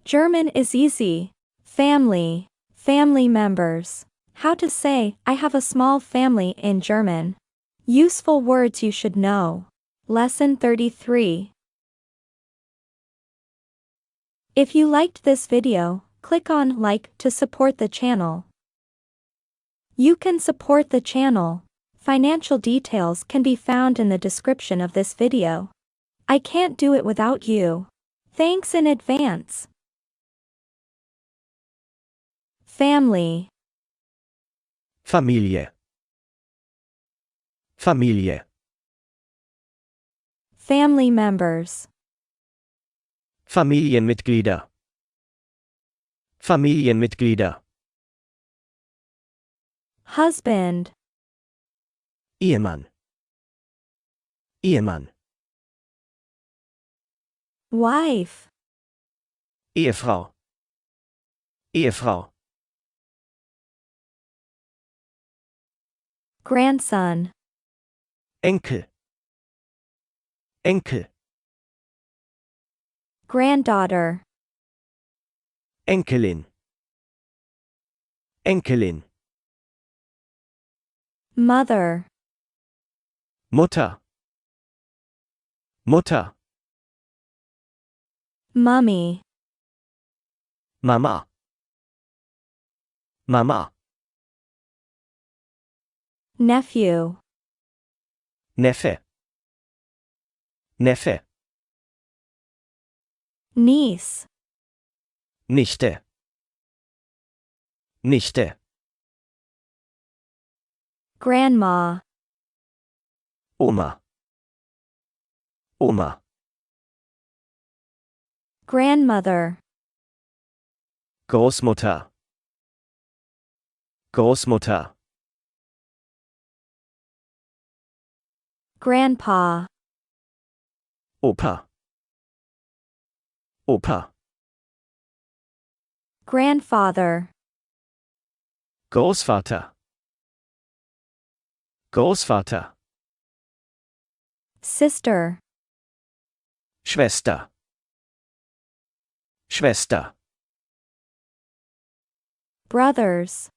German is easy. Family. Family members. How to say, I have a small family in German. Useful words you should know. Lesson 33. If you liked this video, click on like to support the channel. You can support the channel. Financial details can be found in the description of this video. I can't do it without you. Thanks in advance. Family. Familie. Familie. Family members. Familienmitglieder. Familienmitglieder. Husband. Ehemann. Ehemann. Wife. Ehefrau. Ehefrau. Grandson. Enkel. Enkel. Granddaughter. Enkelin. Enkelin. Mother. Mutter. Mutter. Mummy. Mama. Mama. Nephew. Neffe. Neffe. Niece. Nichte. Nichte. Grandma. Oma. Oma. Grandmother. Großmutter. Großmutter. Grandpa. Opa. Opa. Grandfather. Großvater. Großvater. Sister. Schwester. Schwester. Brothers.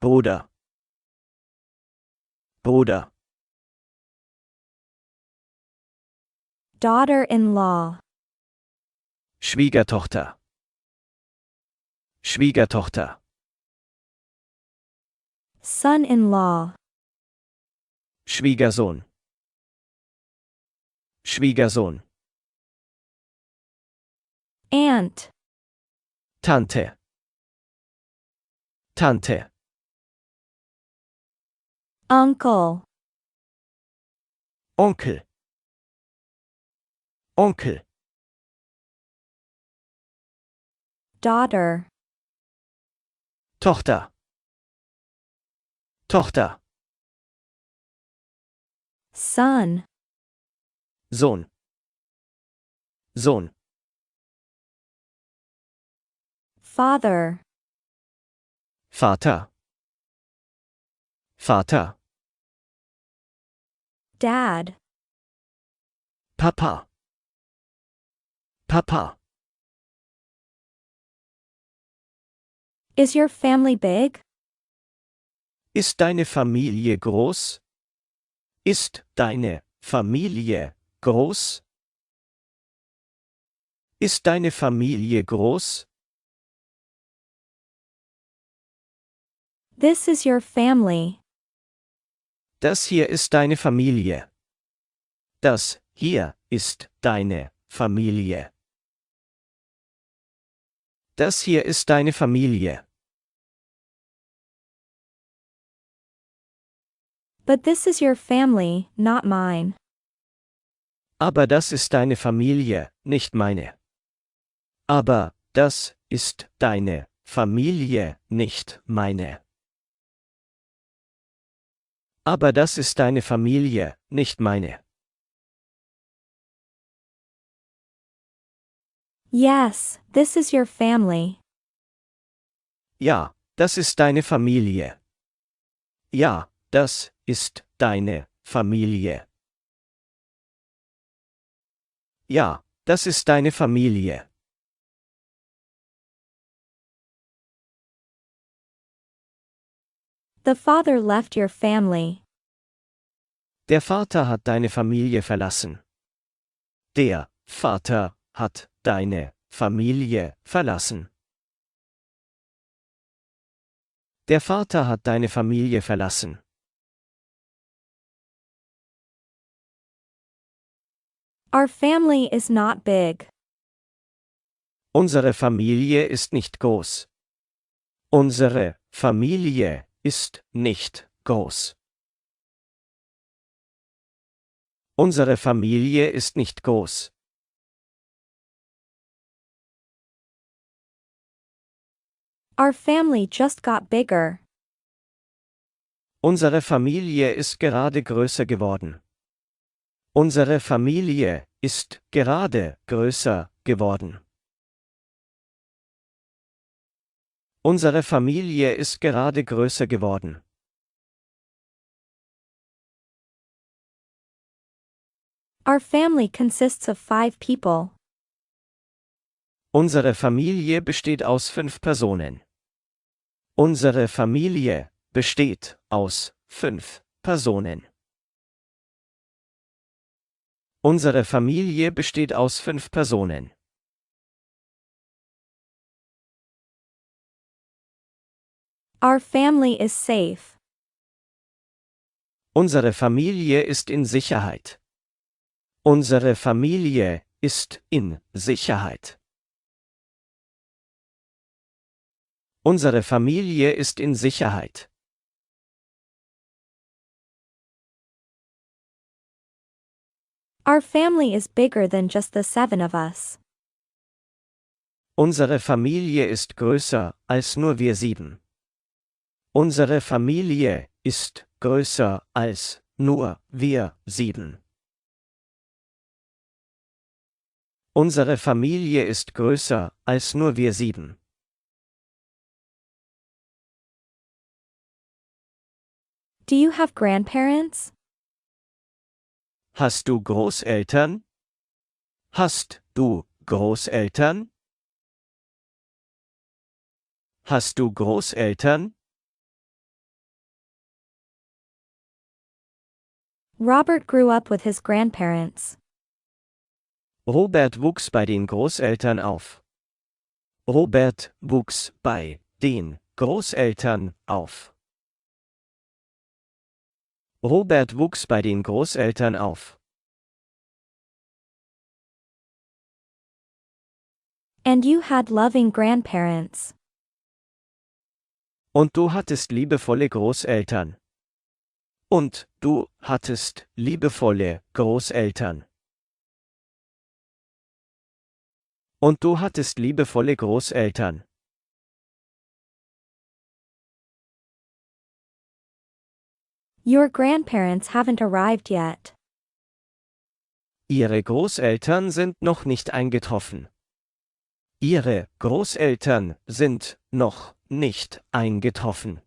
Bruder. Bruder. Daughter-in-law. Schwiegertochter. Schwiegertochter. Son-in-law. Schwiegersohn. Schwiegersohn. Aunt. Tante. Tante. Uncle. Onkel. Onkel. Daughter. Tochter. Tochter. Son. Sohn. Sohn. Father. Vater. Vater. Dad. Papa. Papa. Is your family big? Ist deine Familie groß? Ist deine Familie groß? Ist deine Familie groß? This is your family. Das hier ist deine Familie. Das hier ist deine Familie. Das hier ist deine Familie. But this is your family, not mine. Aber das ist deine Familie, nicht meine. Aber das ist deine Familie, nicht meine. Aber das ist deine Familie, nicht meine. Yes, this is your family. Ja, das ist deine Familie. Ja, das ist deine Familie. Ja, das ist deine Familie. The father left your family. Der Vater hat deine Familie verlassen. Der Vater hat deine Familie verlassen. Der Vater hat deine Familie verlassen. Our family is not big. Unsere Familie ist nicht groß. Unsere Familie ist nicht groß. Unsere Familie ist nicht groß. Our family just got bigger. Unsere Familie ist gerade größer geworden. Unsere Familie ist gerade größer geworden. Unsere Familie ist gerade größer geworden. Our family consists of 5 people. Unsere Familie besteht aus 5 Personen. Unsere Familie besteht aus 5 Personen. Unsere Familie besteht aus 5 Personen. Our family is safe. Unsere Familie ist in Sicherheit. Unsere Familie ist in Sicherheit. Unsere Familie ist in Sicherheit. Our family is bigger than just the 7 of us. Unsere Familie ist größer als nur wir 7. Unsere Familie ist größer als nur wir 7. Unsere Familie ist größer als nur wir 7. Do you have grandparents? Hast du Großeltern? Hast du Großeltern? Hast du Großeltern? Robert grew up with his grandparents. Robert wuchs bei den Großeltern auf. Robert wuchs bei den Großeltern auf. Robert wuchs bei den Großeltern auf. And you had loving grandparents. Und du hattest liebevolle Großeltern. Und du hattest liebevolle Großeltern. Und du hattest liebevolle Großeltern. Your grandparents haven't arrived yet. Ihre Großeltern sind noch nicht eingetroffen. Ihre Großeltern sind noch nicht eingetroffen.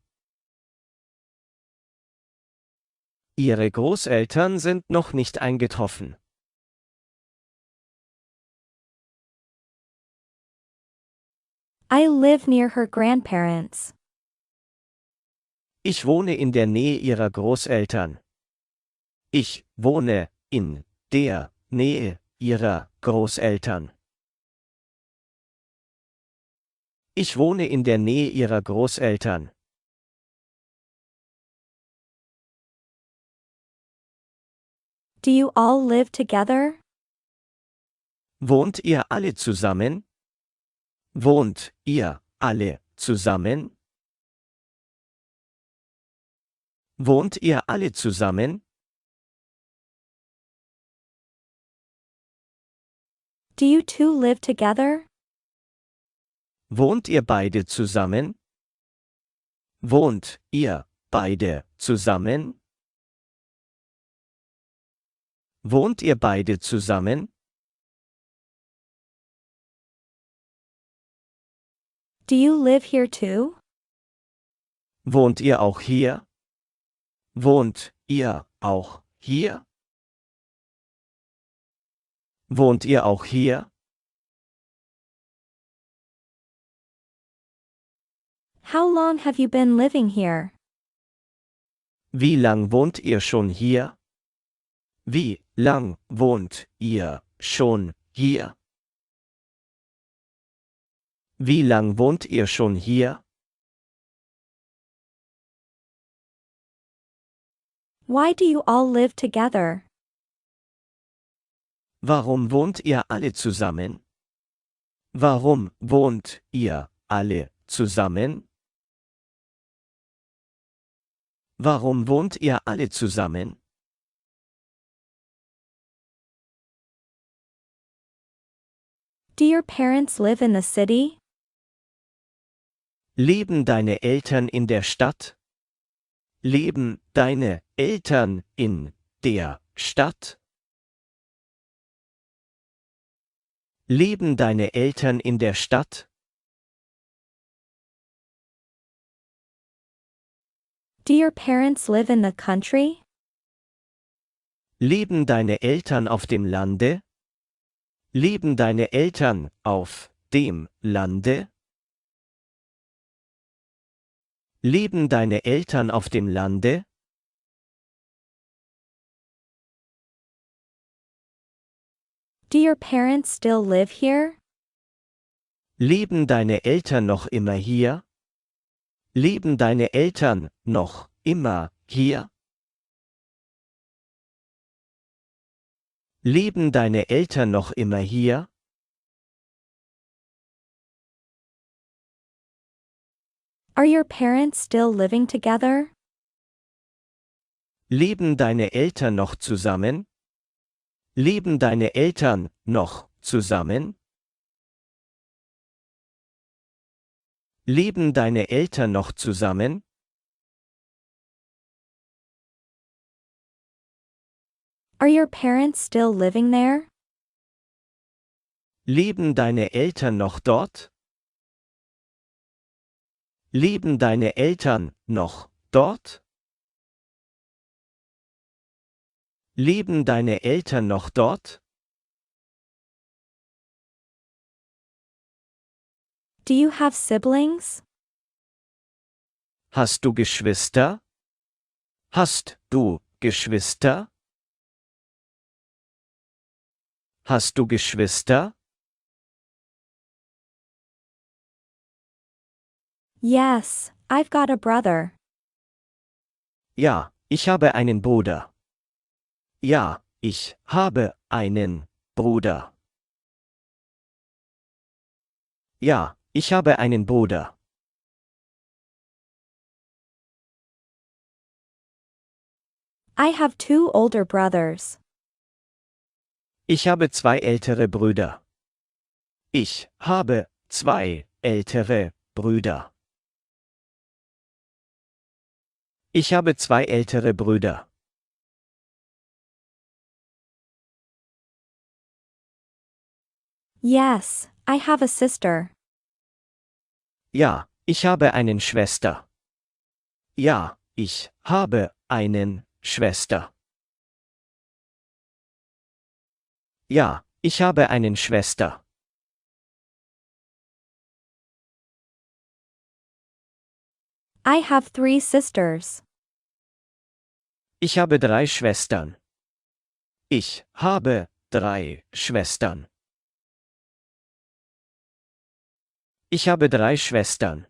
Ihre Großeltern sind noch nicht eingetroffen. I live near her grandparents. Ich wohne in der Nähe ihrer Großeltern. Ich wohne in der Nähe ihrer Großeltern. Ich wohne in der Nähe ihrer Großeltern. Do you all live together? Wohnt ihr alle zusammen? Wohnt ihr alle zusammen? Wohnt ihr alle zusammen? Do you two live together? Wohnt ihr beide zusammen? Wohnt ihr beide zusammen? Wohnt ihr beide zusammen? Do you live here too? Wohnt ihr auch hier? Wohnt ihr auch hier? Wohnt ihr auch hier? How long have you been living here? Wie lang wohnt ihr schon hier? Wie lang wohnt ihr schon hier? Wie lang wohnt ihr schon hier? Why do you all live together? Warum wohnt ihr alle zusammen? Warum wohnt ihr alle zusammen? Warum wohnt ihr alle zusammen? Do your parents live in the city? Leben deine Eltern in der Stadt? Leben deine Eltern in der Stadt? Leben deine Eltern in der Stadt? Do your parents live in the country? Leben deine Eltern auf dem Lande? Leben deine Eltern auf dem Lande? Leben deine Eltern auf dem Lande? Do your parents still live here? Leben deine Eltern noch immer hier? Leben deine Eltern noch immer hier? Leben deine Eltern noch immer hier? Are your parents still living together? Leben deine Eltern noch zusammen? Leben deine Eltern noch zusammen? Leben deine Eltern noch zusammen? Are your parents still living there? Leben deine Eltern noch dort? Leben deine Eltern noch dort? Leben deine Eltern noch dort? Do you have siblings? Hast du Geschwister? Hast du Geschwister? Hast du Geschwister? Yes, I've got a brother. Ja, ich habe einen Bruder. Ja, ich habe einen Bruder. Ja, ich habe einen Bruder. I have 2 older brothers. Ich habe 2 ältere Brüder. Ich habe 2 ältere Brüder. Ich habe 2 ältere Brüder. Yes, I have a sister. Ja, ich habe einen Schwester. Ja, ich habe einen Schwester. Ja, ich habe einen Schwester. I have 3 sisters. Ich habe 3 Schwestern. Ich habe 3 Schwestern. Ich habe 3 Schwestern.